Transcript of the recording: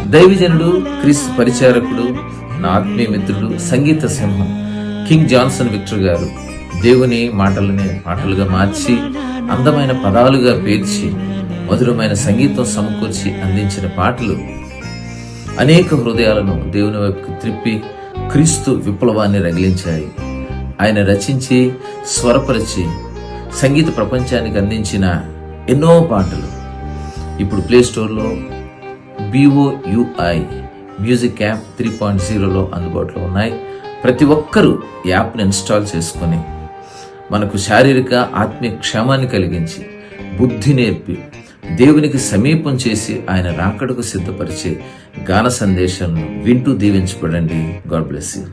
దైవజనుడు, క్రీస్తు పరిచారకుడు, నా ఆత్మీయ మిత్రుడు, సంగీత సింహం కింగ్ జాన్సన్ విక్టర్ గారు దేవుని మాటలని పాటలుగా మార్చి అందమైన పదాలుగా పేర్చి మధురమైన సంగీతం సమకూర్చి అందించిన పాటలు అనేక హృదయాలను దేవుని వైపుకు త్రిప్పి క్రీస్తు విప్లవాన్ని రగిలించాయి. ఆయన రచించి స్వరపరిచి సంగీత ప్రపంచానికి అందించిన ఎన్నో పాటలు ఇప్పుడు ప్లే స్టోర్లో BOUI మ్యూజిక్ యాప్ 3.0లో అందుబాటులో ఉన్నాయి. ప్రతి ఒక్కరూ యాప్ని ఇన్స్టాల్ చేసుకొని మనకు శారీరక ఆత్మీయ క్షేమాన్ని కలిగించి బుద్ధి నేర్పి దేవునికి సమీపం చేసి ఆయన రాకడకు సిద్ధపరిచే గాన సందేశం వింటూ దీవించబడండి. God bless you.